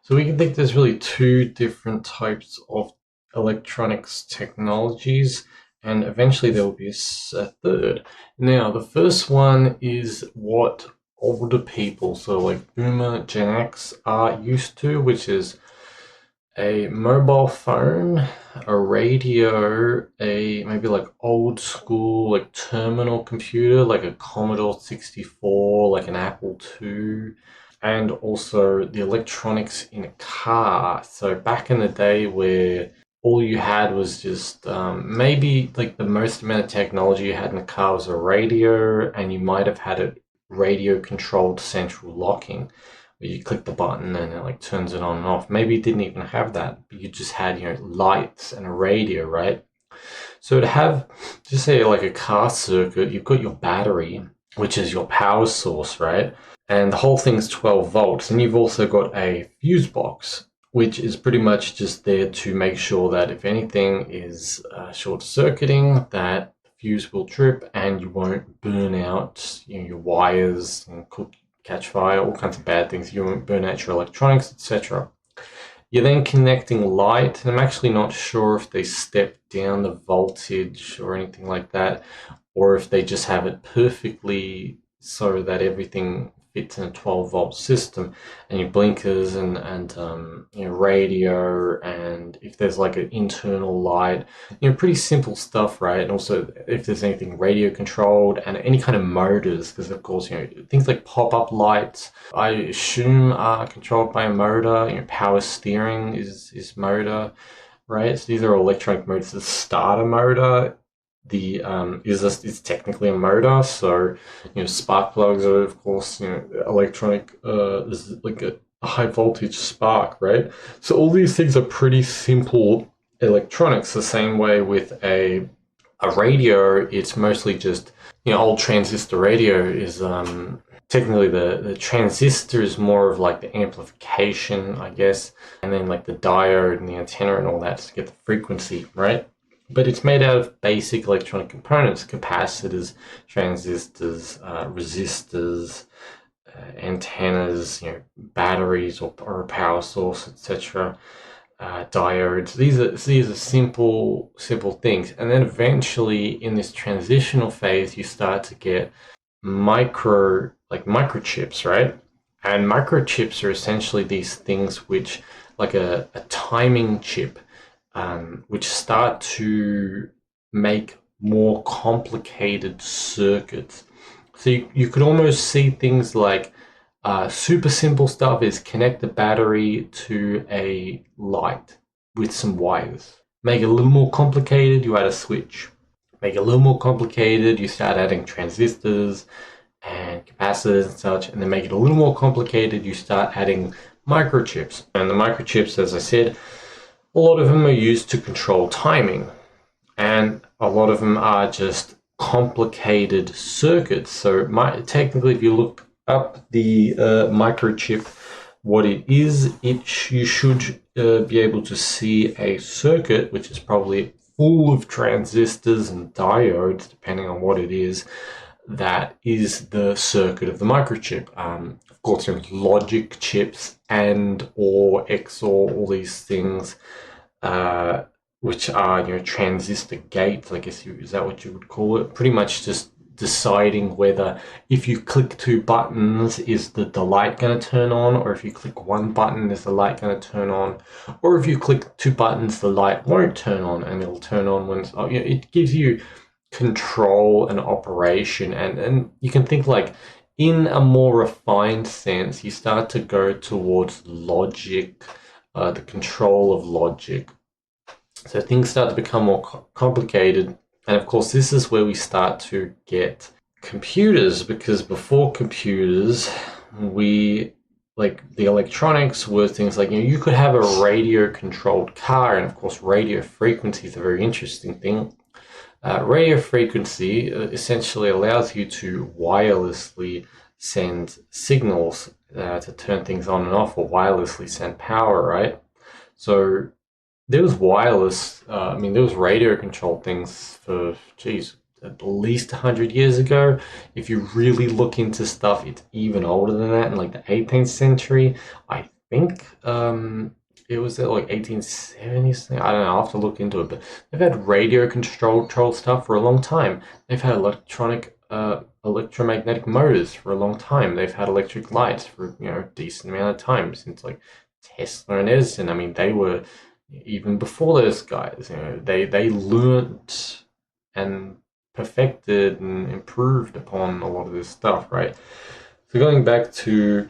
So we can think there's really two different types of electronics technologies, and eventually there will be a third. Now, the first one is what older people, so like Boomer, Gen X, are used to, which is a mobile phone, a radio, a maybe like old school like terminal computer, like a Commodore 64, like an Apple II, and also the electronics in a car. So back in the day where all you had was just maybe like the most amount of technology you had in the car was a radio, and you might have had a radio controlled central locking where you click the button and it like turns it on and off. Maybe you didn't even have that, but you just had, lights and a radio, right? So to have, just say like a car circuit, you've got your battery, which is your power source, right? And the whole thing's 12 volts. And you've also got a fuse box, which is pretty much just there to make sure that if anything is short circuiting, that the fuse will trip and you won't burn out your wires and catch fire, all kinds of bad things. You won't burn out your electronics, etc. You're then connecting light, and I'm actually not sure if they step down the voltage or anything like that, or if they just have it perfectly so that everything fits in a 12-volt system, and your blinkers and radio, and if there's like an internal light, pretty simple stuff, right? And also if there's anything radio controlled and any kind of motors, because of course things like pop-up lights I assume are controlled by a motor. Power steering is motor, right? So these are electronic motors. The starter motor the is technically a motor. So spark plugs are of course electronic is like a high voltage spark, right? So all these things are pretty simple electronics. The same way with a radio, it's mostly just old transistor radio is technically the transistor is more of like the amplification, I guess, and then like the diode and the antenna and all that to get the frequency, right? But it's made out of basic electronic components: capacitors, transistors, resistors, antennas, batteries or a power source, etc. Diodes. These are simple things, and then eventually in this transitional phase, you start to get microchips, right? And microchips are essentially these things which, like a timing chip, which start to make more complicated circuits. So you could almost see things like super simple stuff is connect the battery to a light with some wires. Make it a little more complicated, you add a switch. Make it a little more complicated, you start adding transistors and capacitors and such, and then make it a little more complicated, you start adding microchips. And the microchips, as I said, a lot of them are used to control timing, and a lot of them are just complicated circuits. So technically, if you look up the microchip, what it is, you should be able to see a circuit which is probably full of transistors and diodes, depending on what it is. That is the circuit of the microchip. Of course, logic chips and or XOR, all these things, which are transistor gates. I guess is that what you would call it? Pretty much just deciding whether if you click two buttons, is the light going to turn on, or if you click one button, is the light going to turn on, or if you click two buttons, the light won't turn on and it'll turn on when it gives you control and operation. And you can think like in a more refined sense, you start to go towards logic, the control of logic. So things start to become more complicated. And of course, this is where we start to get computers, because before computers, the electronics were things like, you could have a radio controlled car. And of course, radio frequency is a very interesting thing. Radio frequency essentially allows you to wirelessly send signals to turn things on and off, or wirelessly send power, right? So there was wireless, there was radio controlled things for, at least 100 years ago. If you really look into stuff, it's even older than that, in like the 18th century. I think it was like 1870s thing. I don't know. I'll have to look into it. But they've had radio control stuff for a long time. They've had electromagnetic motors for a long time. They've had electric lights for a decent amount of time since like Tesla and Edison. I mean, they were even before those guys. They learnt and perfected and improved upon a lot of this stuff, right? So going back to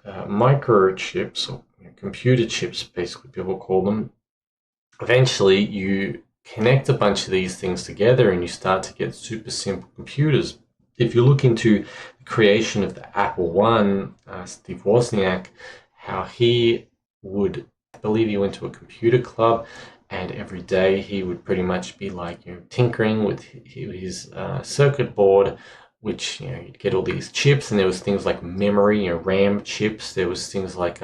microchips or computer chips, basically people call them. Eventually, you connect a bunch of these things together, and you start to get super simple computers. If you look into the creation of the Apple One, Steve Wozniak, how he would, I believe he went to a computer club, and every day he would pretty much be like tinkering with his circuit board, which you'd get all these chips, and there was things like memory, RAM chips. There was things like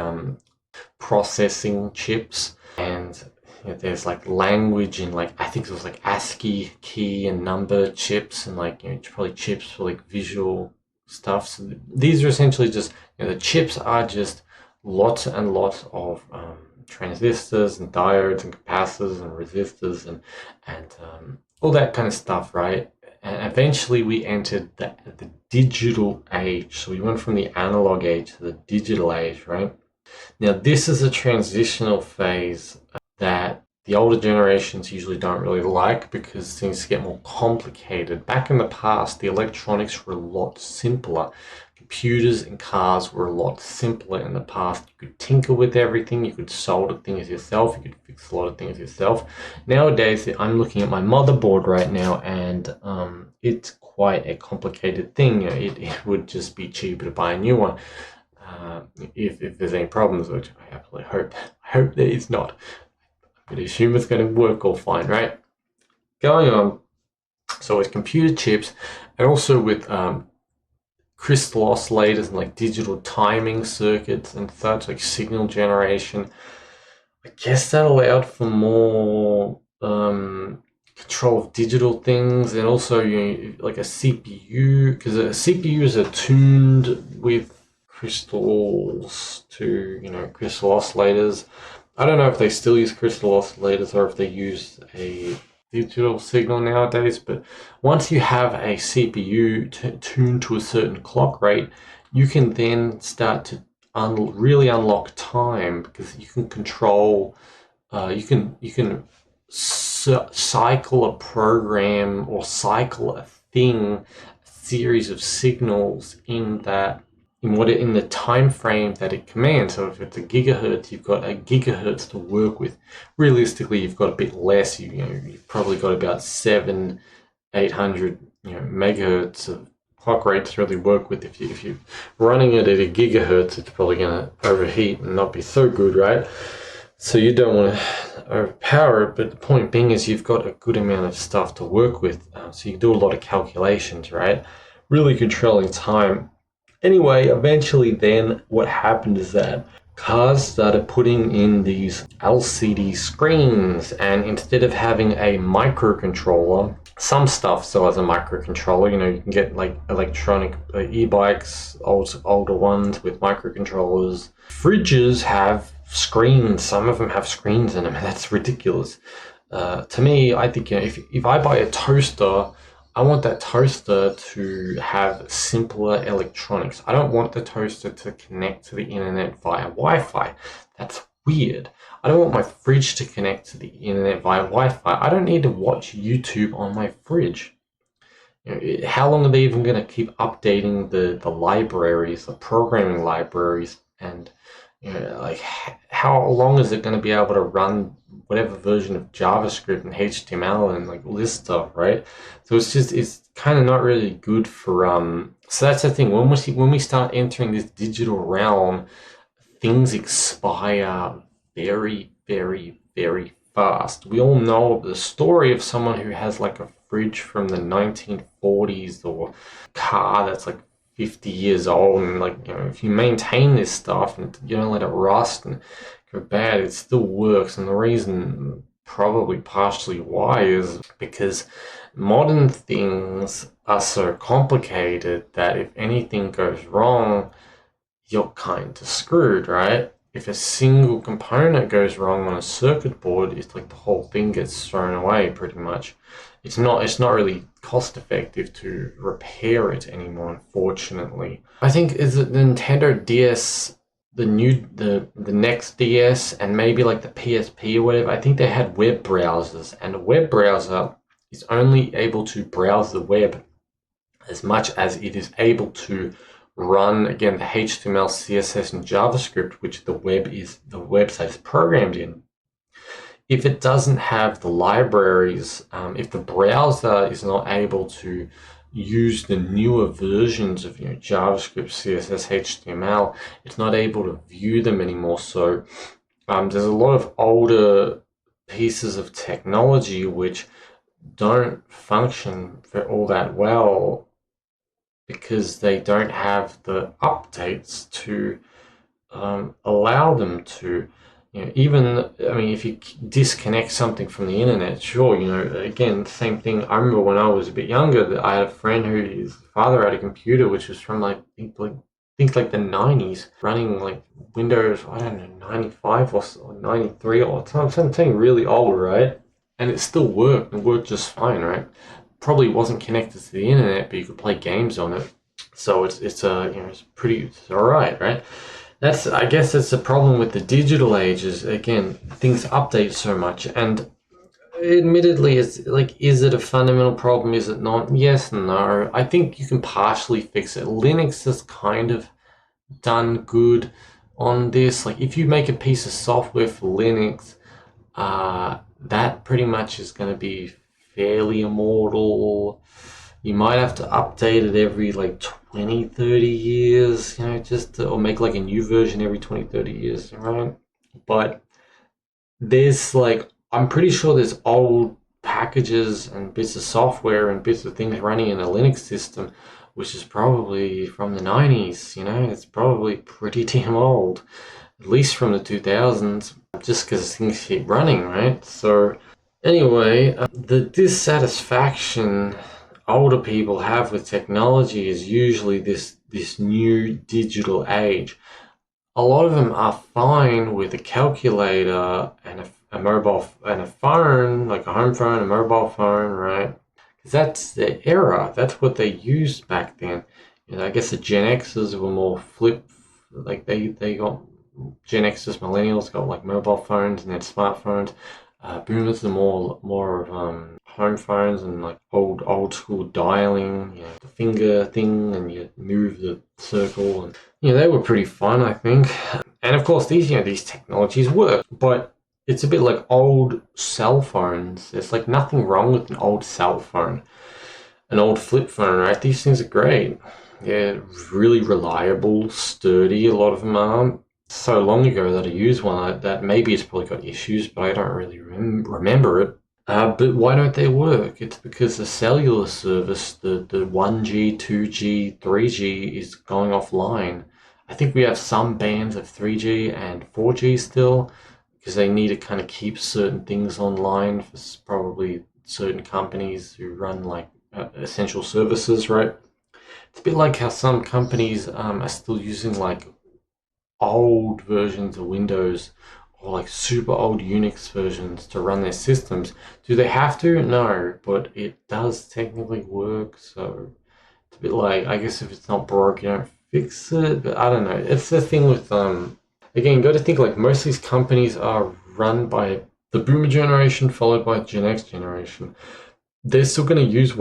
processing chips, and there's like language and like I think it was like ASCII key and number chips, and like probably chips for like visual stuff. So these are essentially just the chips are just lots and lots of transistors and diodes and capacitors and resistors and all that kind of stuff, right? And eventually we entered the digital age. So we went from the analog age to the digital age, right? Now, this is a transitional phase that the older generations usually don't really like because things get more complicated. Back in the past, the electronics were a lot simpler. Computers and cars were a lot simpler in the past. You could tinker with everything, you could solder things yourself, you could fix a lot of things yourself. Nowadays, I'm looking at my motherboard right now, and it's quite a complicated thing. It would just be cheaper to buy a new one. If there's any problems, which I absolutely hope there is not. I'm going to assume it's going to work all fine, right? Going on, so with computer chips, and also with crystal oscillators and like digital timing circuits and such, like signal generation, I guess that allowed for more control of digital things, and also like a CPU, because CPUs are tuned with crystals to crystal oscillators. I don't know if they still use crystal oscillators or if they use a digital signal nowadays, but once you have a CPU tuned to a certain clock rate, you can then start to really unlock time, because you can control you can cycle a program or cycle a thing, a series of signals in the time frame that it commands. So if it's a gigahertz, you've got a gigahertz to work with. Realistically, you've got a bit less. You've probably got about 800 megahertz of clock rate to really work with. If you're running it at a gigahertz, it's probably going to overheat and not be so good, right? So you don't want to overpower it, but the point being is you've got a good amount of stuff to work with, so you can do a lot of calculations, right? Really controlling time. Anyway, eventually then what happened is that cars started putting in these LCD screens, and instead of having a microcontroller, some stuff still has a microcontroller. You can get like electronic e-bikes, older ones with microcontrollers. Fridges have screens. Some of them have screens in them, and that's ridiculous. To me, I think if I buy a toaster, I want that toaster to have simpler electronics. I don't want the toaster to connect to the internet via Wi-Fi. That's weird. I don't want my fridge to connect to the internet via Wi-Fi. I don't need to watch YouTube on my fridge. How long are they even going to keep updating the libraries, the programming libraries, and like how long is it going to be able to run whatever version of JavaScript and HTML and like all this stuff, right? So it's kind of not really good for so that's the thing. When we start entering this digital realm, things expire very, very, very fast. We all know the story of someone who has like a fridge from the 1940s or a car that's like 50 years old, and like if you maintain this stuff and you don't let it rust and go bad, it still works. And the reason, probably partially why, is because modern things are so complicated that if anything goes wrong, you're kind of screwed, right? if a single component goes wrong on a circuit board, it's like the whole thing gets thrown away pretty much. It's not really cost effective to repair it anymore, unfortunately. I think is it the Nintendo DS, the next DS, and maybe like the PSP or whatever. I think they had web browsers, and a web browser is only able to browse the web as much as it is able to run, again, the HTML, CSS, and JavaScript, which the website is programmed in. If it doesn't have the libraries, if the browser is not able to use the newer versions of JavaScript, CSS, HTML, it's not able to view them anymore. So there's a lot of older pieces of technology which don't function for all that well because they don't have the updates to allow them to, even, I mean, if you disconnect something from the internet, sure, again, same thing. I remember when I was a bit younger that I had a friend who his father had a computer which was from like, I think like the 90s, running like Windows, I don't know, 95 or 93 or something really old, right? And it still worked. It worked just fine, right? Probably wasn't connected to the internet, but you could play games on it. So it's all right, right? I guess that's the problem with the digital age is, again, things update so much, and admittedly, it's like, is it a fundamental problem? Is it not? Yes, no. I think you can partially fix it. Linux has kind of done good on this. Like, if you make a piece of software for Linux, that pretty much is going to be fairly immortal. You might have to update it every like 20, 30 years, or make like a new version every 20, 30 years, right? But there's like, I'm pretty sure there's old packages and bits of software and bits of things running in a Linux system, which is probably from the 90s, it's probably pretty damn old, at least from the 2000s, just because things keep running, right? So anyway, the dissatisfaction older people have with technology is usually this new digital age. A lot of them are fine with a calculator and a mobile and a phone, like a home phone, a mobile phone, right? Because that's their era. That's what they used back then. I guess the Gen Xers were more like they got Gen Xers, millennials got like mobile phones and then smartphones. Boomers are more of home phones and like old school dialing, the finger thing, and you move the circle, and they were pretty fun, I think. And of course, these technologies work, but it's a bit like old cell phones. There's like nothing wrong with an old cell phone, an old flip phone, right? These things are great. They're really reliable, sturdy. A lot of them are. So long ago that I used one like that. Maybe it's probably got issues, but I don't really remember it. But why don't they work? It's because the cellular service, the 1G, 2G, 3G is going offline. I think we have some bands of 3G and 4G still, because they need to kind of keep certain things online for probably certain companies who run like essential services, right? It's a bit like how some companies are still using like old versions of Windows or like super old Unix versions to run their systems. Do they have to? No, but it does technically work. So it's a bit like, I guess if it's not broke, you don't fix it. But I don't know. It's the thing with again, you got to think like most of these companies are run by the boomer generation followed by Gen X generation. They're still going to use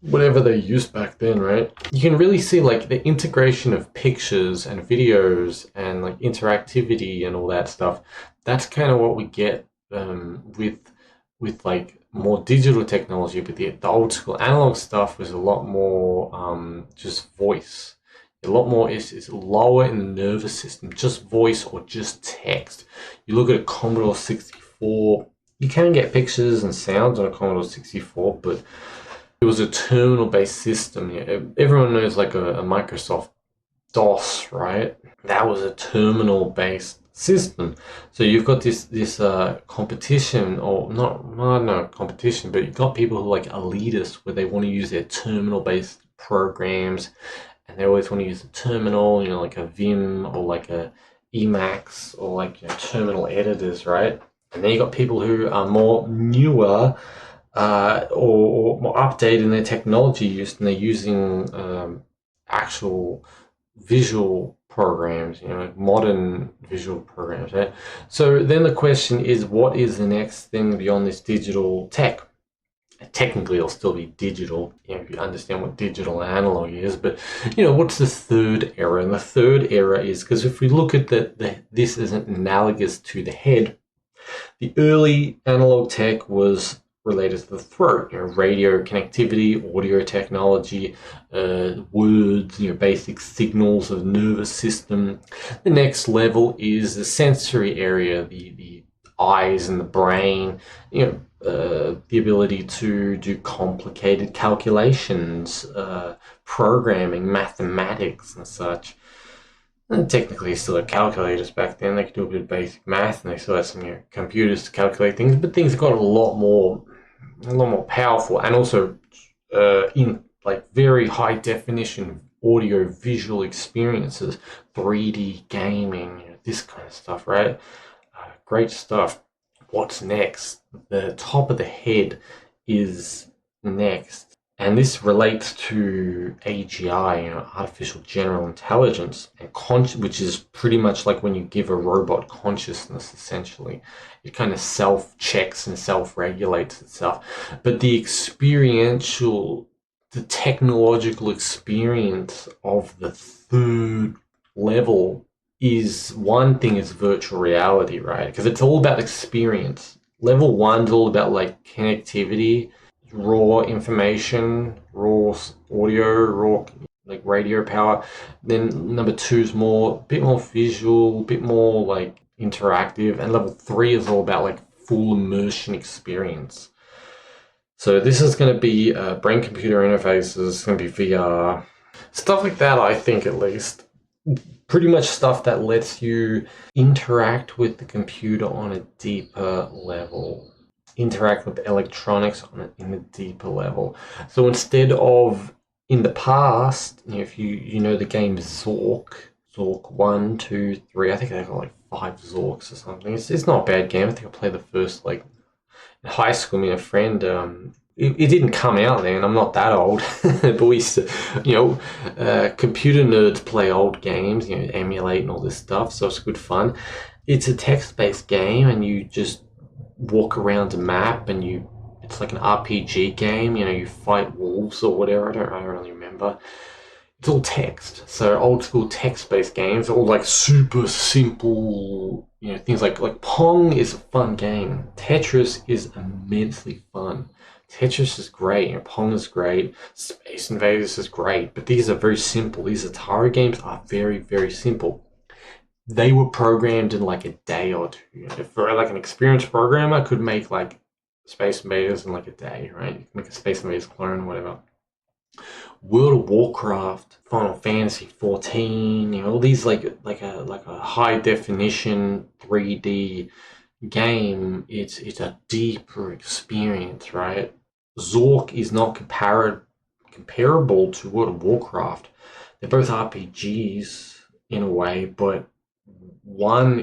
whatever they used back then, right? You can really see like the integration of pictures and videos and like interactivity and all that stuff. That's kind of what we get with like more digital technology, but the old school analog stuff was a lot more just voice. A lot more is lower in the nervous system, just voice or just text. You look at a Commodore 64, you can get pictures and sounds on a Commodore 64, but it was a terminal-based system. Everyone knows like a Microsoft DOS, right? That was a terminal-based system. So you've got this competition, or not competition, but you've got people who are like elitists where they want to use their terminal-based programs, and they always want to use a terminal, like a Vim or like a Emacs or like terminal editors, right? And then you got people who are more newer or more updated in their technology use, and they're using actual visual programs, modern visual programs. Right? So then the question is, what is the next thing beyond this digital tech? Technically, it'll still be digital, if you understand what digital and analog is. But what's the third era? And the third era is, because if we look at this as analogous to the head, the early analog tech was related to the throat, radio connectivity, audio technology, words, basic signals of nervous system. The next level is the sensory area, the eyes and the brain, the ability to do complicated calculations, programming, mathematics and such. And technically, they still had calculators back then. They could do a bit of basic math, and they still had some computers to calculate things. But things got a lot more powerful, and also in like very high definition audio visual experiences, 3D gaming, this kind of stuff, right? Great stuff. What's next? The top of the head is next. And this relates to AGI, artificial general intelligence, and which is pretty much like when you give a robot consciousness, essentially. It kind of self-checks and self-regulates itself. But the technological experience of the third level is, one thing is virtual reality, right? Because it's all about experience. Level one's all about like connectivity, raw information, raw audio, raw like radio power. Then number two is a bit more visual, a bit more like interactive, and level three is all about like full immersion experience. So this is going to be brain-computer interfaces, it's going to be VR, stuff like that, I think, at least. Pretty much stuff that lets you interact with the computer on a deeper level, interact with electronics in a deeper level. So instead of, in the past, if you know the game Zork 1, 2, 3, I think they got like 5 Zorks or something. It's not a bad game. I think I played the first, like, in high school. Me and a friend, it didn't come out then. I'm not that old, but we used to, computer nerds play old games, emulate and all this stuff. So it's good fun. It's a text-based game, and you just walk around a map, and it's like an RPG game. You fight wolves or whatever. I don't really remember. It's all text. So old school text-based games, all like super simple. Things like Pong is a fun game. Tetris is immensely fun. Tetris is great, Pong is great, Space Invaders is great, but these are very simple. These Atari games are very, very simple. They were programmed in like a day or two. If like an experienced programmer could make like Space Invaders in like a day, right? You can make a Space Invaders clone, whatever. World of Warcraft, Final Fantasy 14, all these like a high definition 3D game. It's a deeper experience, right? Zork is not comparable to World of Warcraft. They're both RPGs in a way, but one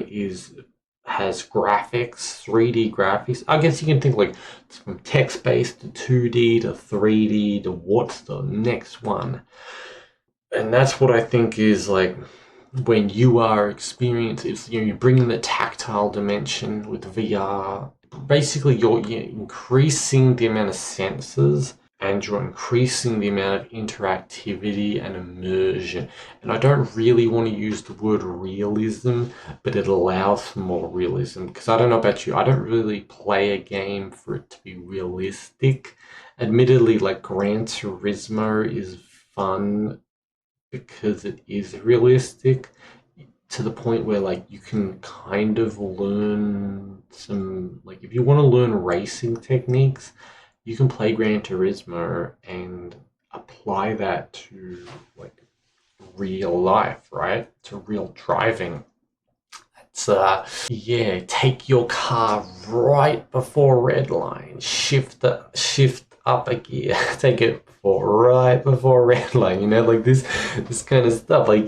has graphics, 3D graphics. I guess you can think like it's from text-based to 2D to 3D to what's the next one. And that's what I think is like when you are experiencing, you're bringing the tactile dimension with VR. Basically, you're increasing the amount of senses, and you're increasing the amount of interactivity and immersion. And I don't really want to use the word realism, but it allows for more realism. Because I don't know about you, I don't really play a game for it to be realistic. Admittedly, like Gran Turismo is fun because it is realistic, to the point where like you can kind of learn some, like if you want to learn racing techniques, you can play Gran Turismo and apply that to like real life, right? To real driving. It's take your car right before red line, shift up a gear, take it right before red line, like this kind of stuff, like,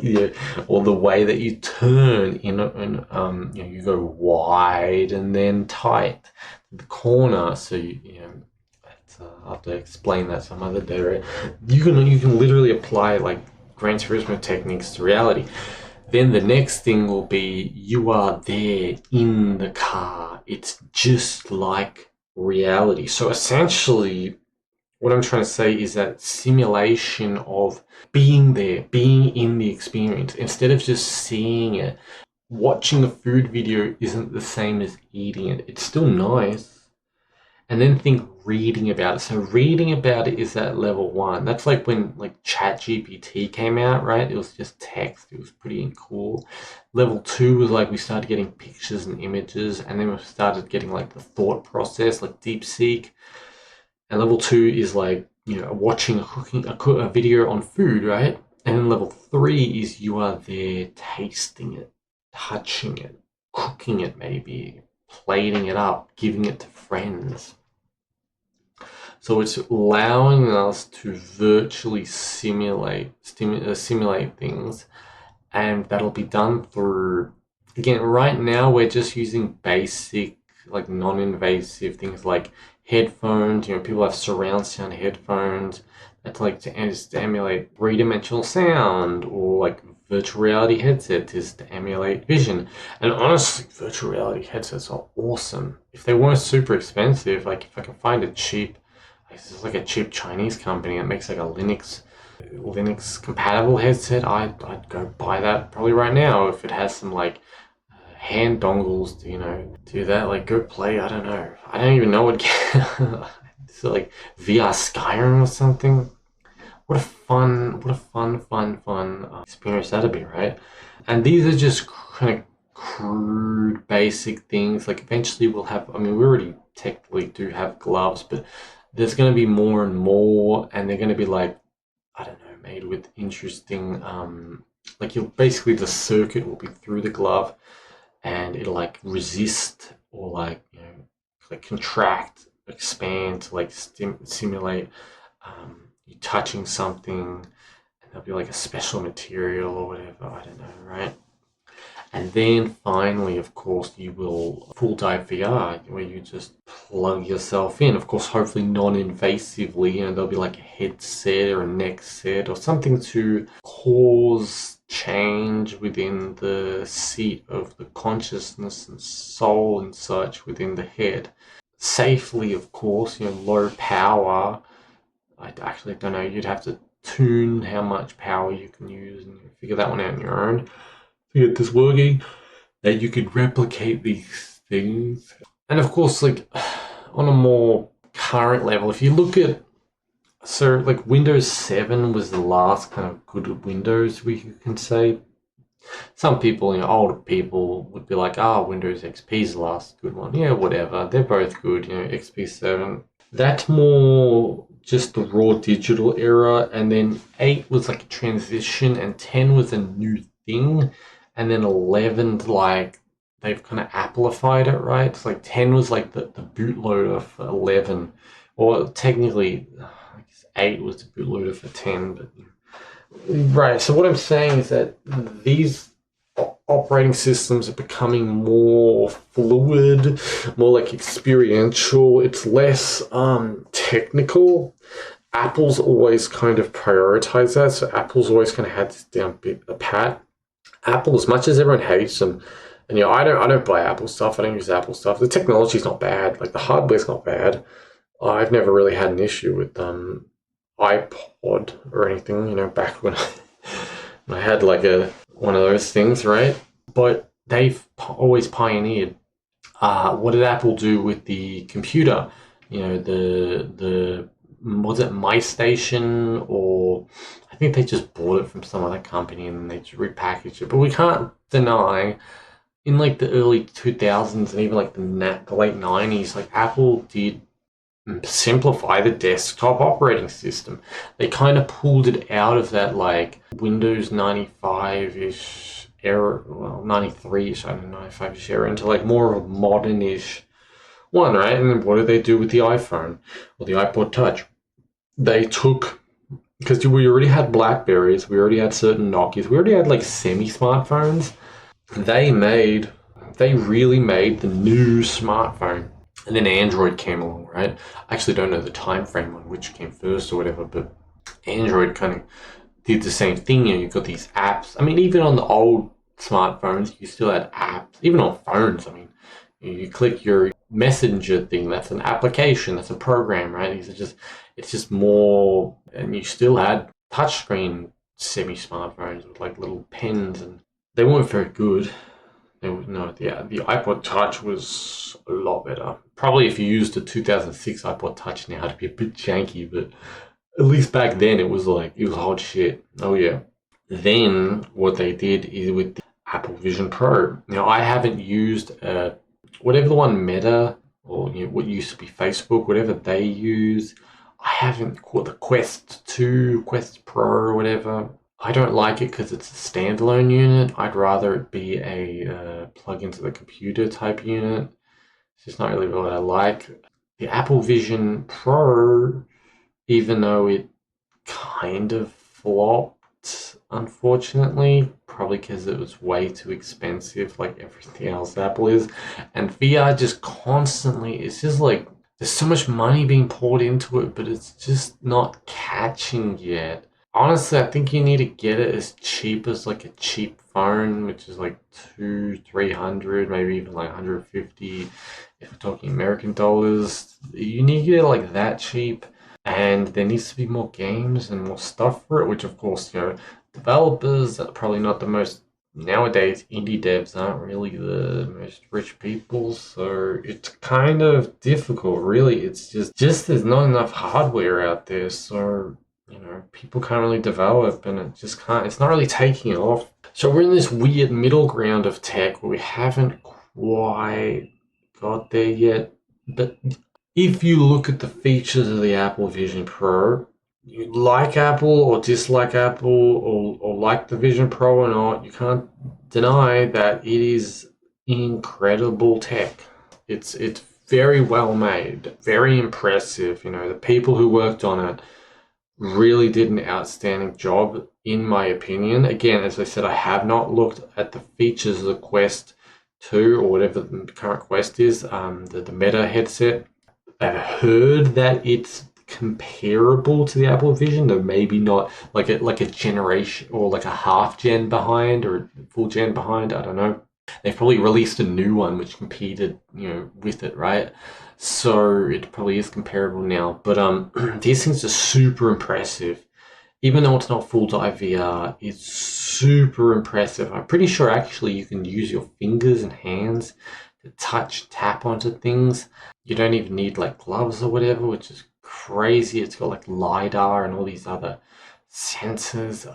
or the way that you turn you go wide and then tight the corner, so I'll have to explain that some other day, right? You can literally apply like Gran Turismo techniques to reality. Then the next thing will be you are there in the car. It's just like reality. So essentially, what I'm trying to say is that simulation of being there, being in the experience, instead of just seeing it. Watching a food video isn't the same as eating it. It's still nice. And then think reading about it. So reading about it is at level 1. That's like when like ChatGPT came out, right? It was just text. It was pretty cool. Level 2 was like we started getting pictures and images, and then we started getting like the thought process, like DeepSeek. And level 2 is like, watching a video on food, right? And then level 3 is you are there tasting it, touching it, cooking it maybe, plating it up, giving it to friends. So it's allowing us to virtually simulate things, and that'll be done through, again, right now we're just using basic, like non-invasive things like headphones. People have surround sound headphones. That's like to emulate three-dimensional sound, or like virtual reality headset is to emulate vision. And honestly, virtual reality headsets are awesome. If they weren't super expensive, like if I can find a cheap, it's like a cheap Chinese company that makes like a Linux compatible headset, I'd go buy that probably right now if it has some like hand dongles to do that. Like go play, I don't know, I don't even know what so like VR Skyrim or something. What a fun experience that'd be, right? And these are just kind of crude basic things. Like eventually we'll have, I mean, we already technically do have gloves, but there's going to be more and more, and they're going to be like, I don't know, made with interesting, like you'll basically, the circuit will be through the glove, and it'll like resist, or like, like contract, expand to like simulate you touching something, and there'll be like a special material or whatever, I don't know, right? And then finally, of course, you will full dive VR, where you just plug yourself in. Of course, hopefully non-invasively. There'll be like a headset or a neck set or something to cause change within the seat of the consciousness and soul and such within the head. Safely, of course, low power. I actually don't know. You'd have to tune how much power you can use and figure that one out on your own to get this working, that you could replicate these things. And of course, like on a more current level, if you look at, so like Windows 7 was the last kind of good Windows, we can say. Some people, older people would be like, Windows XP is the last good one. Yeah, whatever. They're both good, XP 7. That's more just the raw digital era. And then 8 was like a transition, and 10 was a new thing. And then 11, like, they've kind of amplified it, right? It's like 10 was like the bootloader for 11. Or technically, I guess 8 was the bootloader for 10. But right, so what I'm saying is that these operating systems are becoming more fluid, more like experiential. It's less technical. Apple's always kind of prioritized that. So Apple's always kind of had this down bit a pat. Apple, as much as everyone hates them, and I don't buy Apple stuff. I don't use Apple stuff. The technology's not bad. Like the hardware's not bad. I've never really had an issue with iPod or anything. Back when I had like one of those things, right? But they've always pioneered. What did Apple do with the computer? The was it MyStation, or I think they just bought it from some other company and they just repackaged it. But we can't deny, in like the early 2000s and even like the late 90s, like Apple did simplify the desktop operating system. They kind of pulled it out of that like Windows 95-ish era, well 93-ish, I don't know, 95-ish era, into like more of a modern-ish, one, right? And then what did they do with the iPhone or the iPod Touch? They took, because we already had Blackberries, we already had certain Nokias, we already had like semi-smartphones. They really made the new smartphone. And then Android came along, right? I actually don't know the time frame on which came first or whatever, but Android kind of did the same thing. You've got these apps. I mean, even on the old smartphones, you still had apps. Even on phones, I mean, you click your messenger thing, that's an application, that's a program, right? It's just more, and you still had touchscreen semi-smartphones with like little pens, and they weren't very good. The iPod Touch was a lot better. Probably if you used a 2006 iPod Touch now, it'd be a bit janky, but at least back then it was hot shit. Oh yeah. Then what they did is with the Apple Vision Pro. Now I haven't used whatever the one Meta or what used to be Facebook, whatever they use. I haven't caught the Quest 2, Quest Pro, or whatever. I don't like it because it's a standalone unit. I'd rather it be a plug into the computer type unit. It's just not really what I like. The Apple Vision Pro, even though it kind of flopped, unfortunately, probably because it was way too expensive, like everything else Apple is. And VR just constantly, it's just like, there's so much money being poured into it, but it's just not catching yet. Honestly, I think you need to get it as cheap as like a cheap phone, which is like 300, maybe even like 150. If we're talking American dollars, you need to get it like that cheap. And there needs to be more games and more stuff for it, which of course, developers are probably not the most, nowadays indie devs aren't really the most rich people, so it's kind of difficult really. It's just there's not enough hardware out there, so people can't really develop, and it's not really taking off. So we're in this weird middle ground of tech where we haven't quite got there yet. But if you look at the features of the Apple Vision Pro, you like Apple or dislike Apple, or like the Vision Pro or not, you can't deny that it is incredible tech. It's very well made, very impressive. The people who worked on it really did an outstanding job, in my opinion. Again, as I said, I have not looked at the features of the Quest 2 or whatever the current Quest is, the Meta headset. I've heard that it's comparable to the Apple Vision, though maybe not like a generation or like a half gen behind or a full gen behind. I don't know. They've probably released a new one which competed, with it, right? So it probably is comparable now. But these things are super impressive. Even though it's not full dive VR, it's super impressive. I'm pretty sure actually you can use your fingers and hands to tap onto things. You don't even need like gloves or whatever, which is crazy. It's got like LiDAR and all these other sensors.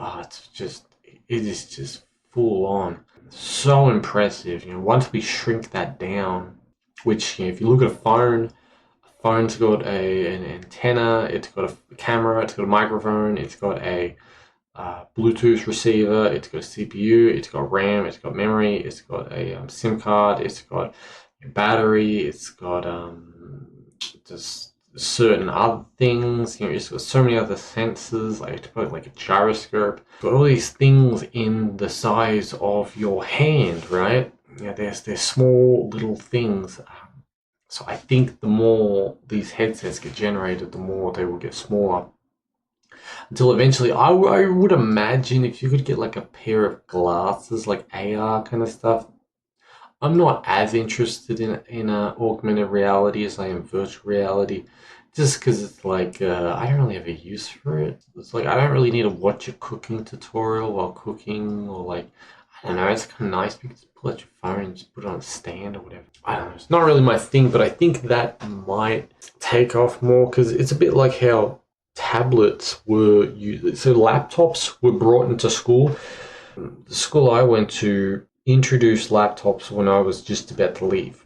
It is just full on. So impressive. Once we shrink that down, which if you look at a phone's got an antenna, it's got a camera, it's got a microphone, it's got a Bluetooth receiver, it's got a CPU, it's got RAM, it's got memory, it's got a SIM card, it's got a battery, it's got just certain other things. It's got so many other sensors, like to put like a gyroscope. It's got all these things in the size of your hand, right? There's small little things. So I think the more these headsets get generated, the more they will get smaller. Until eventually, I would imagine if you could get like a pair of glasses, like AR kind of stuff. I'm not as interested in augmented reality as I am virtual reality, just because it's like I don't really have a use for it. It's like I don't really need to watch a cooking tutorial while cooking, or like I don't know. It's kind of nice because you pull out your phone and just put it on a stand or whatever. I don't know. It's not really my thing, but I think that might take off more because it's a bit like how tablets were used. So laptops were brought into school. The school I went to introduced laptops when I was just about to leave.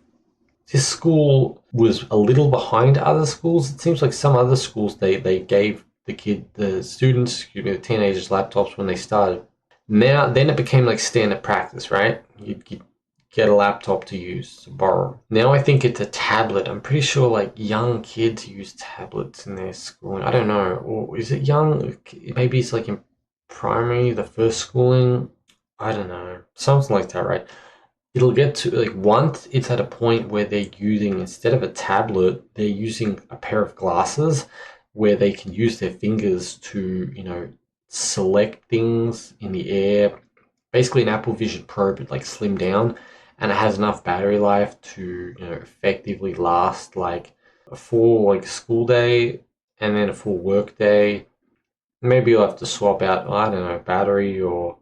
This school was a little behind other schools. It seems like some other schools, they gave the students, the teenagers laptops when they started. Then it became like standard practice, right? You'd get a laptop to use, to borrow. Now I think it's a tablet. I'm pretty sure like young kids use tablets in their schooling. I don't know. Or is it young? Maybe it's like in primary, the first schooling. I don't know. Something like that, right? It'll get to like once it's at a point where they're using, instead of a tablet, they're using a pair of glasses where they can use their fingers to, select things in the air. Basically an Apple Vision Pro, but like slimmed down, and it has enough battery life to, effectively last like a full like school day and then a full work day. Maybe you'll have to swap out, I don't know, battery or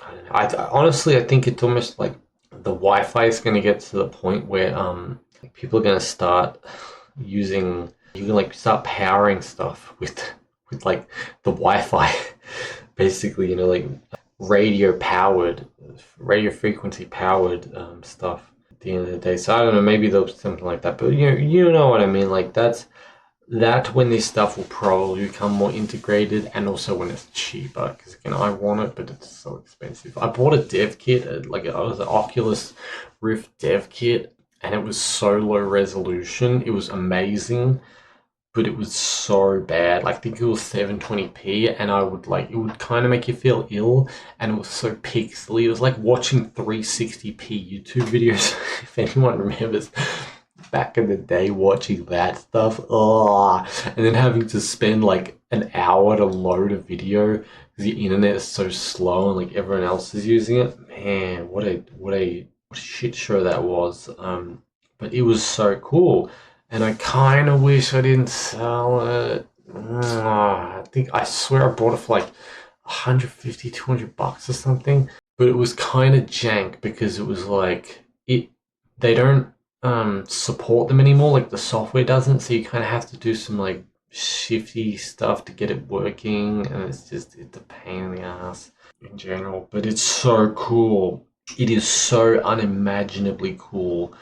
I don't know. Honestly, I think it's almost like the Wi-Fi is going to get to the point where like people are going to start using, you can like start powering stuff with like the Wi-Fi, basically, like radio powered, radio frequency powered stuff at the end of the day. So I don't know, maybe there'll be something like that, but you know what I mean. Like that when this stuff will probably become more integrated, and also when it's cheaper, because again I want it but it's so expensive. I bought a dev kit, like it was an Oculus Rift dev kit, and it was so low resolution. It was amazing, but it was so bad. Like, I think it was 720p, and I would like, it would kind of make you feel ill, and it was so pixely. It was like watching 360p YouTube videos. If anyone remembers back in the day watching that stuff, and then having to spend like an hour to load a video because the internet is so slow and like everyone else is using it. Man, what a shit show that was. But it was so cool, and I kind of wish I didn't sell it. I swear I bought it for like 150, $200 or something. But it was kind of jank because it was like they don't support them anymore, like the software doesn't, so you kind of have to do some like shifty stuff to get it working, and it's a pain in the ass in general. But it's so cool. It is so unimaginably cool.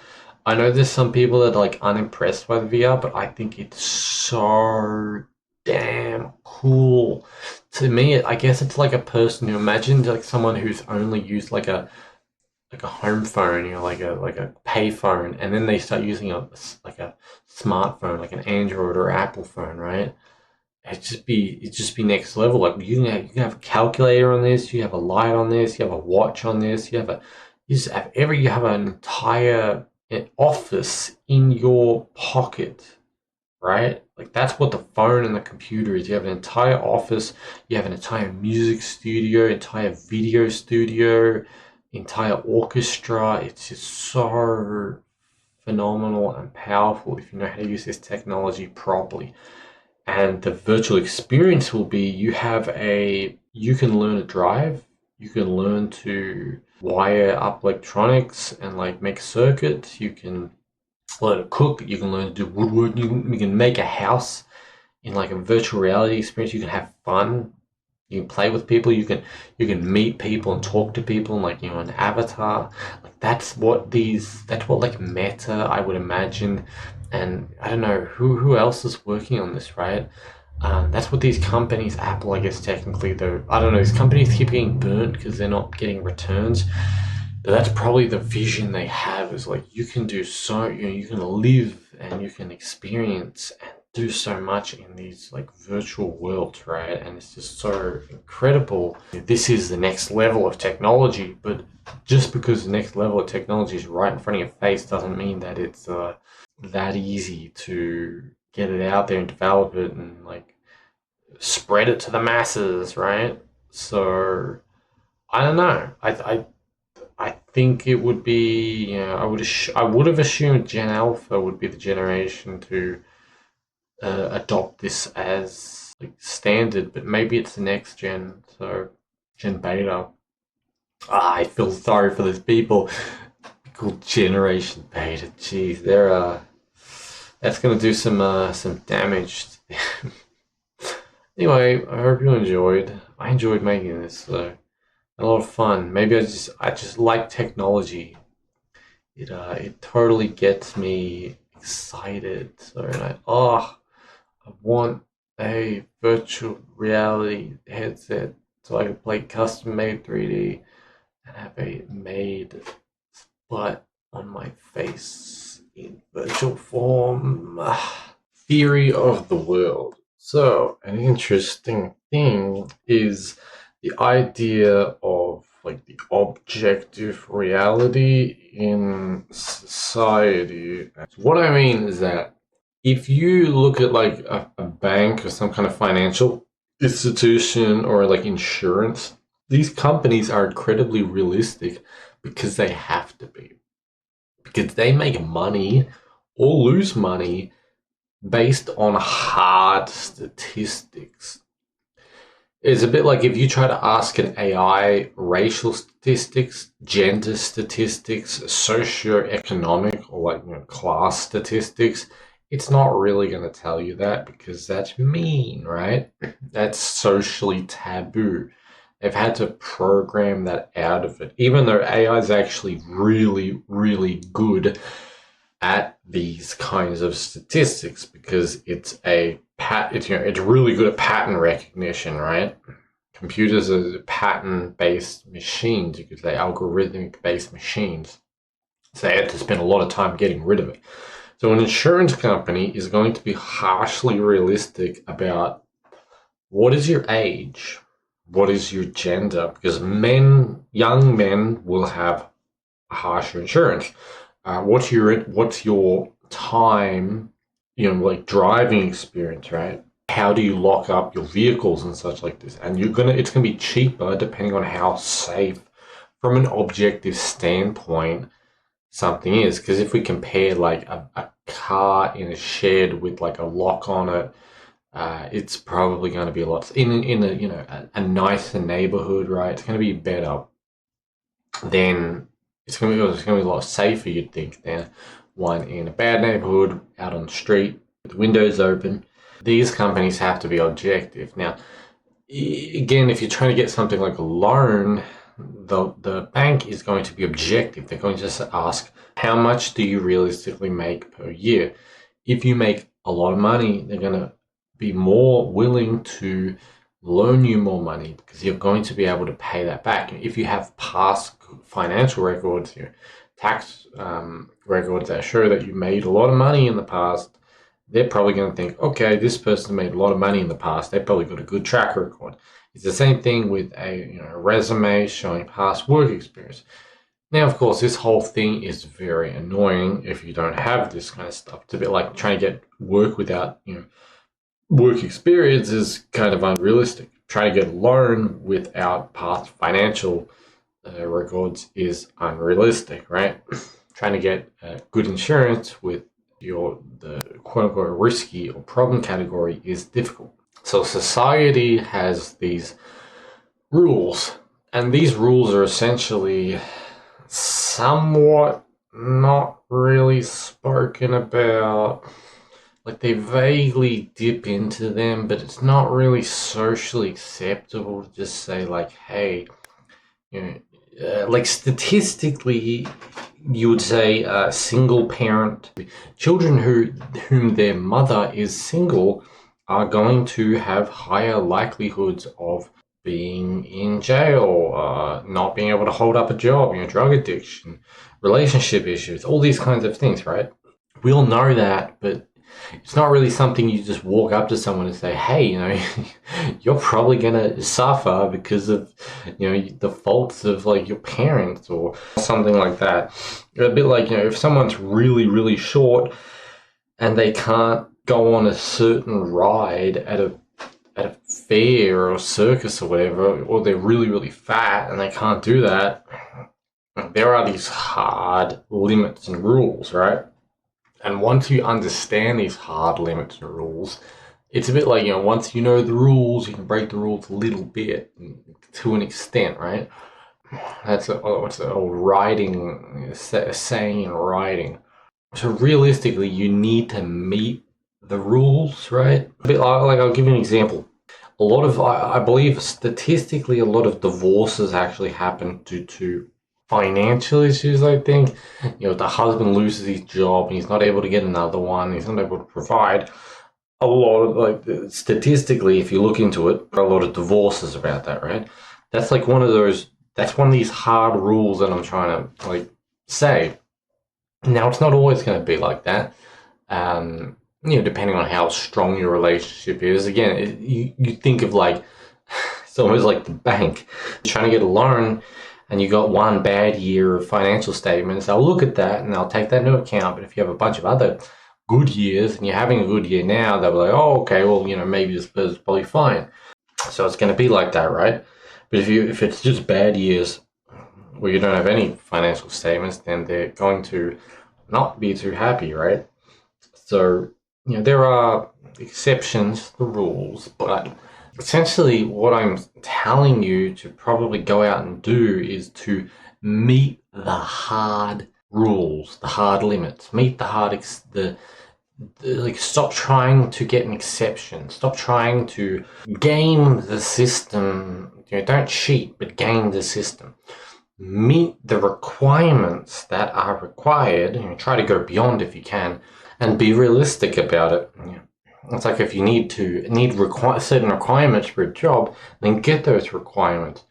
I know there's some people that are like unimpressed by the VR, but I think it's so damn cool. To me, I guess it's like a person who, imagine like someone who's only used like a home phone, like a pay phone, and then they start using a smartphone, like an Android or Apple phone, right? It'd just be next level. Like you can have a calculator on this, you have a light on this, you have a watch on this, you have an entire office in your pocket, right? Like that's what the phone and the computer is. You have an entire office, you have an entire music studio, entire video studio, entire orchestra. It's just so phenomenal and powerful if you know how to use this technology properly. And the virtual experience will be, you can learn to drive, you can learn to wire up electronics and like make circuits, you can learn to cook, you can learn to do woodwork, you can make a house in like a virtual reality experience, you can have fun, you can play with people, you can meet people and talk to people, and like an avatar. Like that's what like Meta, I would imagine, and I don't know who else is working on this, right? That's what these companies, Apple, I guess technically, though, I don't know, these companies keep getting burnt because they're not getting returns. But that's probably the vision they have, is like you can do so, you can live and you can experience and do so much in these like virtual worlds, right? And it's just so incredible. This is the next level of technology, but just because the next level of technology is right in front of your face doesn't mean that it's that easy to get it out there and develop it and like spread it to the masses, right? So I don't know. I think it would be, I would have assumed Gen Alpha would be the generation to adopt this as like standard, but maybe it's the next gen, so Gen Beta. I feel sorry for those people called Generation Beta. Jeez, that's gonna do some damage. Anyway, I hope you enjoyed. I enjoyed making this, so a lot of fun. Maybe I just like technology. It totally gets me excited. So I want a virtual reality headset so I can play custom made 3D and have a made but on my face in virtual form. Theory of the world. So, an interesting thing is the idea of like the objective reality in society. What I mean is that if you look at like a bank or some kind of financial institution or like insurance, these companies are incredibly realistic because they have to be. Because they make money or lose money based on hard statistics. It's a bit like if you try to ask an AI racial statistics, gender statistics, socioeconomic or like class statistics, it's not really going to tell you that because that's mean, right? That's socially taboo. They've had to program that out of it, even though AI is actually really, really good at these kinds of statistics because it's really good at pattern recognition, right? Computers are pattern-based machines, you could say algorithmic-based machines. So they had to spend a lot of time getting rid of it. So an insurance company is going to be harshly realistic about what is your age, what is your gender, because young men will have harsher insurance. What's your time, like driving experience, right? How do you lock up your vehicles and such like this? And it's gonna be cheaper depending on how safe, from an objective standpoint, something is. Because if we compare like a car in a shed with like a lock on it, it's probably going to be a lot in a nicer neighborhood, right? It's going to be better then it's gonna be a lot safer, you'd think, than one in a bad neighborhood out on the street with the windows open. These companies have to be objective. Now, again, if you're trying to get something like a loan, the bank is going to be objective. They're going to just ask, how much do you realistically make per year? If you make a lot of money, they're going to be more willing to loan you more money because you're going to be able to pay that back. If you have past financial records, tax records that show that you made a lot of money in the past, they're probably going to think, okay, this person made a lot of money in the past. They probably got a good track record. It's the same thing with a resume showing past work experience. Now, of course, this whole thing is very annoying if you don't have this kind of stuff. It's a bit like trying to get work without, work experience is kind of unrealistic. Trying to get a loan without past financial records is unrealistic, right? Trying to get good insurance with the quote unquote risky or problem category is difficult. So society has these rules, and these rules are essentially somewhat not really spoken about. Like they vaguely dip into them, but it's not really socially acceptable to just say like, hey, like statistically, you would say single parent children whom their mother is single are going to have higher likelihoods of being in jail, not being able to hold up a job, drug addiction, relationship issues, all these kinds of things, right? We all know that, but it's not really something you just walk up to someone and say, hey, you're probably going to suffer because of, the faults of like your parents or something like that. A bit like, if someone's really, really short and they can't go on a certain ride at a fair or a circus or whatever, or they're really, really fat and they can't do that, there are these hard limits and rules, right? And once you understand these hard limits and rules, it's a bit like, once you know the rules, you can break the rules a little bit to an extent, right? That's what's an old saying in writing. So realistically, you need to meet the rules, right? A bit like I'll give you an example. I believe statistically, a lot of divorces actually happen due to financial issues. I think the husband loses his job and he's not able to get another one, he's not able to provide. A lot of, like, statistically, if you look into it, a lot of divorces about that, right? That's one of these hard rules that I'm trying to like say. Now, it's not always going to be like that. Depending on how strong your relationship is. Again, you think of like, it's almost like the bank. You're trying to get a loan and you got one bad year of financial statements. They'll look at that and they'll take that into account. But if you have a bunch of other good years and you're having a good year now, they'll be like, oh, okay, well, maybe this person's probably fine. So it's going to be like that, right? But if it's just bad years where you don't have any financial statements, then they're going to not be too happy, right? So, there are exceptions to the rules, but essentially what I'm telling you to probably go out and do is to meet the hard rules, the hard limits, meet the hard, stop trying to get an exception, stop trying to game the system. Don't cheat, but game the system. Meet the requirements that are required, try to go beyond if you can, and be realistic about it. It's like if you need certain requirements for a job, then get those requirements.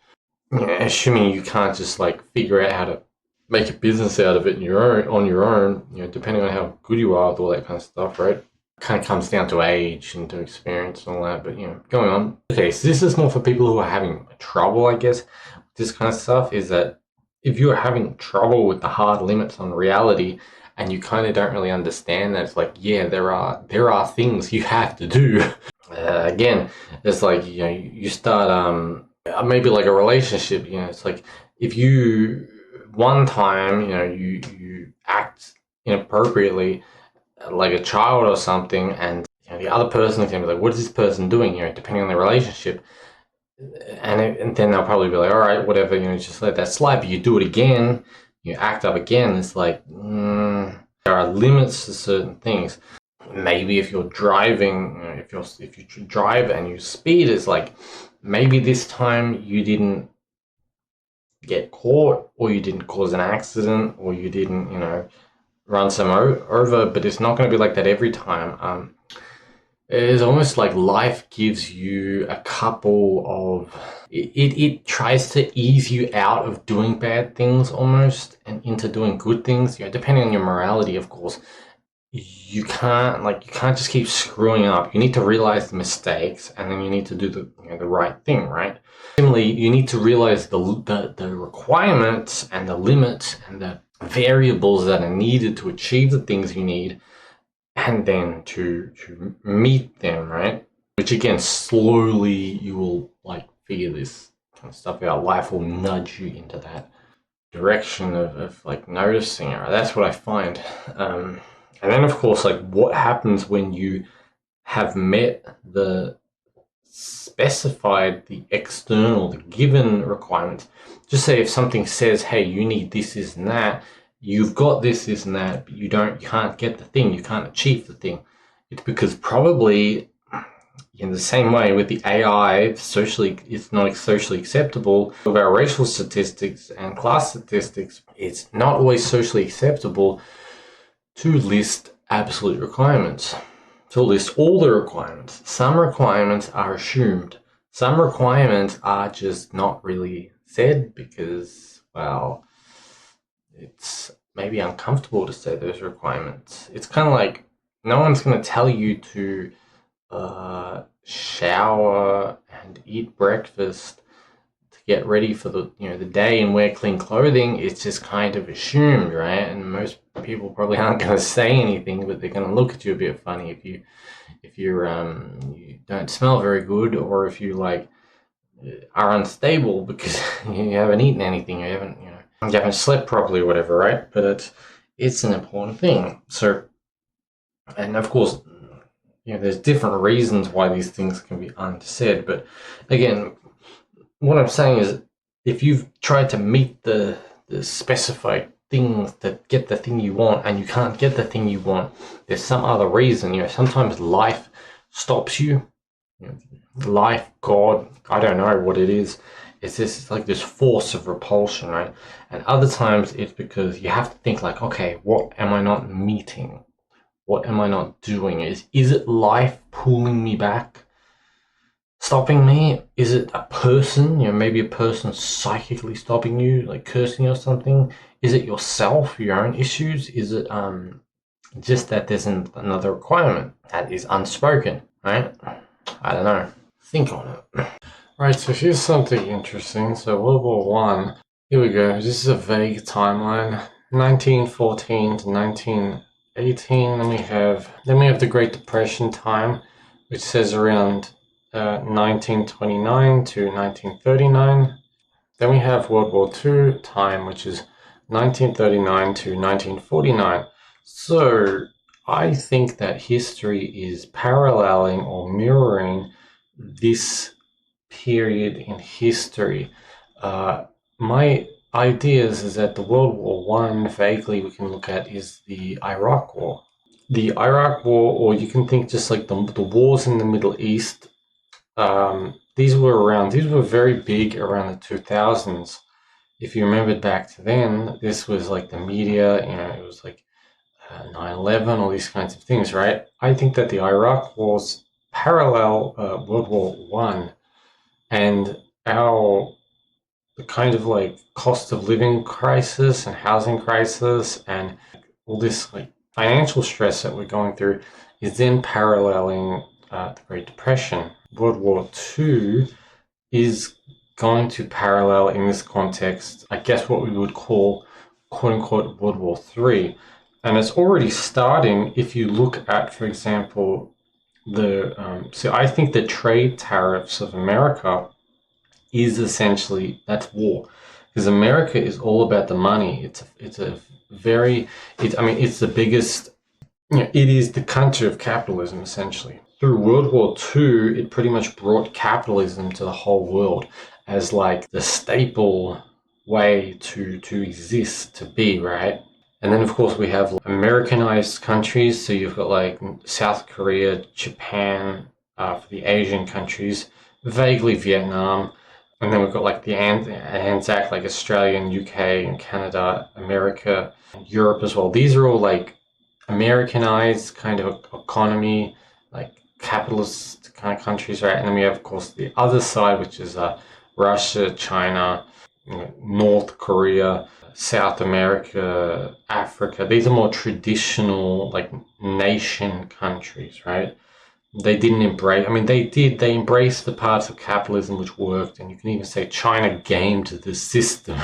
Assuming you can't just figure out how to make a business out of it on your own, depending on how good you are with all that kind of stuff, right? Kind of comes down to age and to experience and all that, but going on. Okay, so this is more for people who are having trouble, I guess. This kind of stuff is that if you're having trouble with the hard limits on reality and you kind of don't really understand that, it's like, yeah, there are things you have to do. Again, it's like, you start maybe like a relationship, it's like if you one time, you act inappropriately like a child or something, and the other person is going to be like, what is this person doing? Depending on the relationship. And then they'll probably be like, all right, whatever, just let that slide. But you do it again, you act up again. It's like, there are limits to certain things. Maybe if you're driving, if you drive and you speed, it's like, maybe this time you didn't get caught, or you didn't cause an accident, or you didn't, run someone over, but it's not going to be like that every time. It's almost like life gives you a couple of... It tries to ease you out of doing bad things almost and into doing good things, depending on your morality, of course. You can't just keep screwing up. You need to realize the mistakes, and then you need to do the right thing, right? Similarly, you need to realize the requirements and the limits and the variables that are needed to achieve the things you need, and then to meet them, right? Which again, slowly you will figure this kind of stuff out. Life will nudge you into that direction of noticing it. Right? That's what I find. And then of course, what happens when you have met the specified, the external, the given requirements. Just say if something says, hey, you need this, this, and that, you've got this, this, and that, but you can't get the thing, you can't achieve the thing. It's because probably in the same way with the AI, it's not socially acceptable. With our racial statistics and class statistics, it's not always socially acceptable to list absolute requirements, to list all the requirements. Some requirements are assumed. Some requirements are just not really said because, well, it's maybe uncomfortable to say those requirements. It's kind of like no one's going to tell you to shower and eat breakfast to get ready for the day and wear clean clothing. It's just kind of assumed, right? And most people probably aren't going to say anything, but they're going to look at you a bit funny if you don't smell very good, or if you are unstable because you haven't eaten anything, you haven't slept properly or whatever, right? But it's an important thing. So, and of course, there's different reasons why these things can be unsaid. But again, what I'm saying is, if you've tried to meet the specified things that get the thing you want, and you can't get the thing you want, there's some other reason. Sometimes life stops you. Life, God, I don't know what it is. It's this force of repulsion, right? And other times it's because you have to think okay, what am I not meeting? What am I not doing? Is it life pulling me back? stopping me? Is it a person? Maybe a person psychically stopping you, like cursing you or something? Is it yourself, your own issues? Is it just that there's another requirement that is unspoken, right? I don't know. Think on it. Right, so here's something interesting. So World War One. Here we go. This is a vague timeline. 1914 to 1918. Then we have the Great Depression time, which says around 1929 to 1939. Then we have World War II time, which is 1939 to 1949. So I think that history is paralleling or mirroring this period in history. My ideas is that the World War One, vaguely we can look at, is the Iraq War. The Iraq War, or you can think just like the wars in the Middle East. These were very big around the 2000s. If you remembered back to then, this was like the media, it was like 9/11, all these kinds of things, right? I think that the Iraq wars parallel World War One, and the kind of like cost of living crisis and housing crisis and all this like financial stress that we're going through is then paralleling the Great Depression. World War II is going to parallel in this context, I guess, what we would call quote unquote World War III. And it's already starting if you look at, for example, I think the trade tariffs of America is essentially that's war, because America is all about the money. It's the biggest. It is the country of capitalism essentially. Through World War II, it pretty much brought capitalism to the whole world as like the staple way to exist, to be, right? And then, of course, we have Americanized countries. So you've got like South Korea, Japan, for the Asian countries, vaguely Vietnam. And then we've got like the Anzac, like Australia and UK and Canada, America, and Europe as well. These are all like Americanized kind of economy, like capitalist kind of countries, right? And then we have, of course, the other side, which is Russia, China, North Korea, South America, Africa. These are more traditional, like nation countries, right? They didn't embrace, they embraced the parts of capitalism which worked, and you can even say China gamed the system.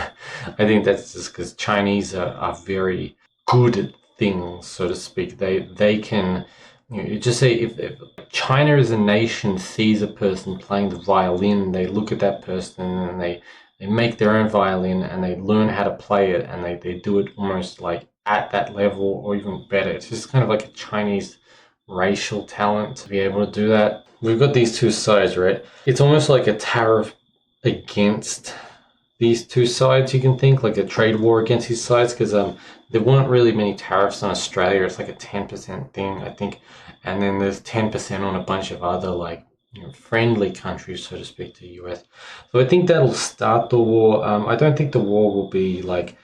I think that's just because Chinese are very good at things, so to speak. They can, you just say if China as a nation sees a person playing the violin, they look at that person and they make their own violin and they learn how to play it, and they do it almost like at that level or even better. It's just kind of like a Chinese racial talent to be able to do that. We've got these two sides, right? It's almost like a tariff against these two sides, you can think, like a trade war against these sides, because there weren't really many tariffs on Australia. It's like a 10% thing, I think. And then there's 10% on a bunch of other, like, friendly countries, so to speak, to the US. So I think that'll start the war. I don't think the war will be, like,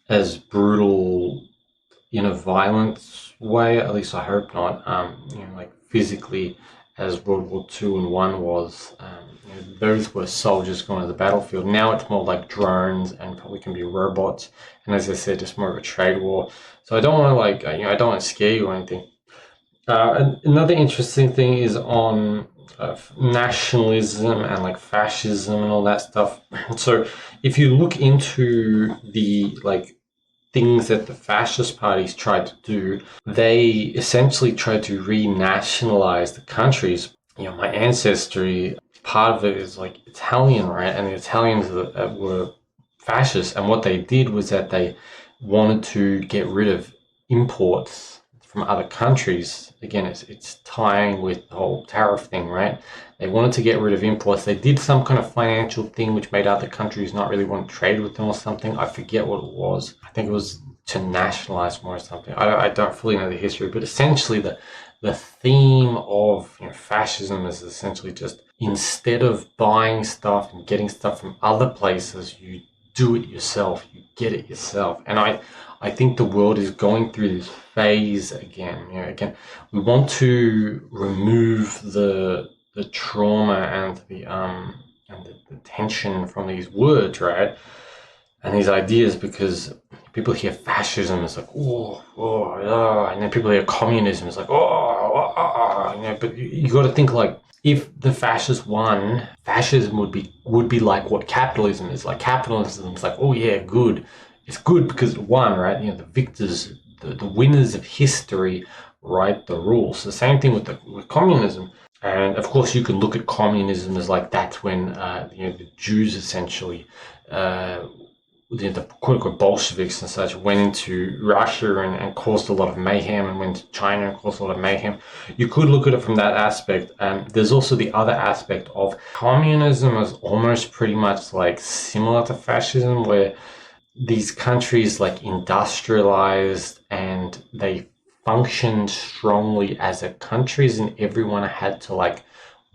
as brutal in a violent way, at least I hope not, like physically as World War II and One was. Those were soldiers going to the battlefield. Now it's more like drones and probably can be robots. And as I said, just more of a trade war. So I don't want to I don't want to scare you or anything. Another interesting thing is on nationalism and like fascism and all that stuff. So if you look into the like things that the fascist parties tried to do, they essentially tried to renationalize the countries. My ancestry, part of it is like Italian, right? And the Italians were fascists, and what they did was that they wanted to get rid of imports from other countries. Again, it's tying with the whole tariff thing, right? They wanted to get rid of imports. They did some kind of financial thing which made other countries not really want to trade with them or something. I forget what it was. I think it was to nationalize more or something. I don't fully know the history, but essentially the theme of fascism is essentially just, instead of buying stuff and getting stuff from other places, you do it yourself, you get it yourself. And I think the world is going through this phase again. Again, we want to remove the the trauma and the tension from these words, right? And these ideas, because people hear fascism, it's like, and then people hear communism, it's like, but you got to think like, if the fascists won, fascism would be like what capitalism is. Like capitalism is like, oh yeah, good. It's good because it won, right? The victors, the winners of history write the rules. The same thing with communism. And of course, you can look at communism as like that's when the Jews essentially, the quote unquote Bolsheviks and such, went into Russia and caused a lot of mayhem, and went to China and caused a lot of mayhem. You could look at it from that aspect. There's also the other aspect of communism is almost pretty much like similar to fascism, where these countries like industrialized and they functioned strongly as a countries, and everyone had to like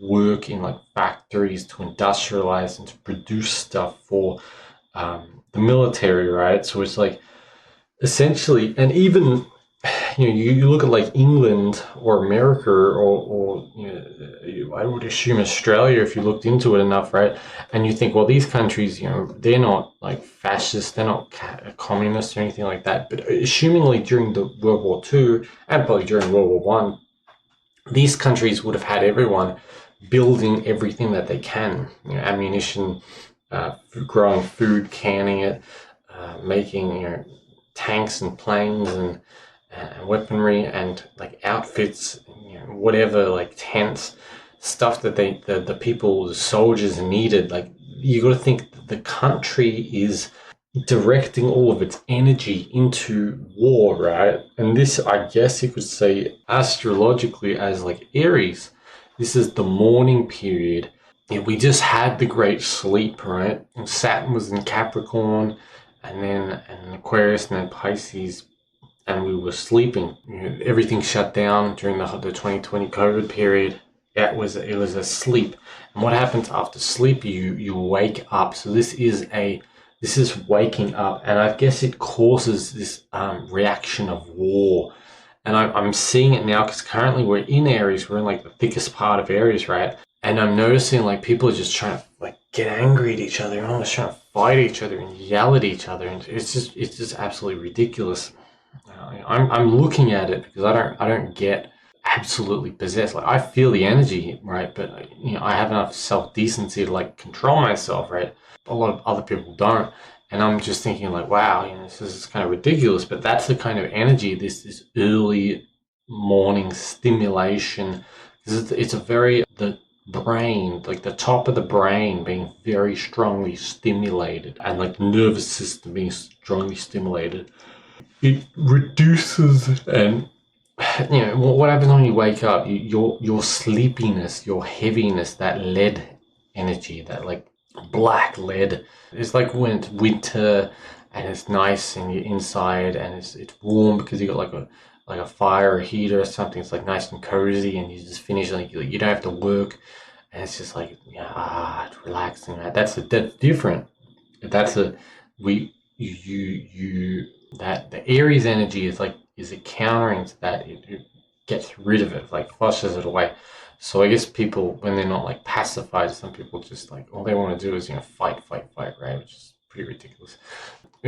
work in like factories to industrialize and to produce stuff for the military, right? So it's like essentially, and even you look at like England or America or I would assume Australia if you looked into it enough, right? And you think, well, these countries, they're not like fascist, they're not communist or anything like that. But assumingly during the World War II and probably during World War One, these countries would have had everyone building everything that they can, ammunition, growing food, canning it, making tanks and planes and weaponry and like outfits, whatever, like tents, stuff that the people, the soldiers needed. Like you got to think that the country is directing all of its energy into war, right? And this, I guess you could say astrologically as like Aries. This is the morning period. We just had the great sleep, right? And Saturn was in Capricorn, and then Aquarius, and then Pisces, and we were sleeping. Everything shut down during the 2020 COVID period. It was a sleep. And what happens after sleep? You wake up. So this is waking up, and I guess it causes this reaction of war. And I'm seeing it now because currently we're in Aries. We're in like the thickest part of Aries, right? And I'm noticing like people are just trying to like get angry at each other and almost trying to fight each other and yell at each other, and it's just absolutely ridiculous. I'm looking at it because I don't get absolutely possessed. Like I feel the energy, right? But I have enough self decency to like control myself, right? A lot of other people don't, and I'm just thinking like, wow, this is kind of ridiculous. But that's the kind of energy, this early morning stimulation, because it's a very the brain, like the top of the brain being very strongly stimulated, and like nervous system being strongly stimulated. It reduces, and what happens when you wake up, your sleepiness, your heaviness, that lead energy, that like black lead. It's like when it's winter and it's nice and you're inside and it's warm because you got like a fire or heater or something. It's like nice and cozy, and you just finish like you don't have to work, and it's just like it's relaxing. Right? That's different. That's a we you that the Aries energy is a countering to that. It gets rid of it, like flushes it away. So I guess people, when they're not like pacified, some people just like all they want to do is fight, right? Which is pretty ridiculous.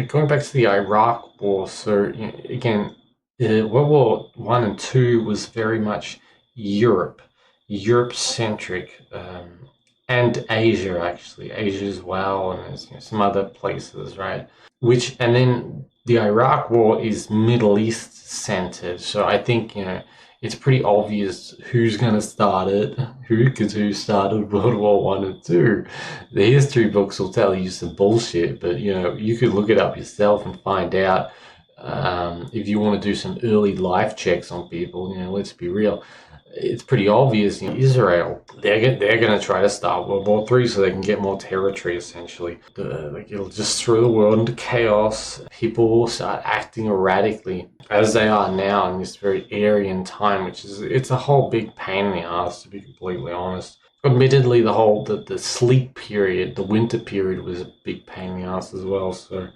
Going back to the Iraq War, so again, World War One and Two was very much Europe centric, and Asia actually, Asia as well, and there's some other places, right? And then the Iraq War is Middle East centered, so I think it's pretty obvious who's going to start it, because who started World War One and Two. The history books will tell you some bullshit, but you could look it up yourself and find out. If you want to do some early life checks on people, let's be real. It's pretty obvious. Israel, they're going to try to start World War Three so they can get more territory. Essentially, it'll just throw the world into chaos. People will start acting erratically as they are now in this very Aryan time, it's a whole big pain in the ass, to be completely honest. Admittedly, the sleep period, the winter period, was a big pain in the ass as well. So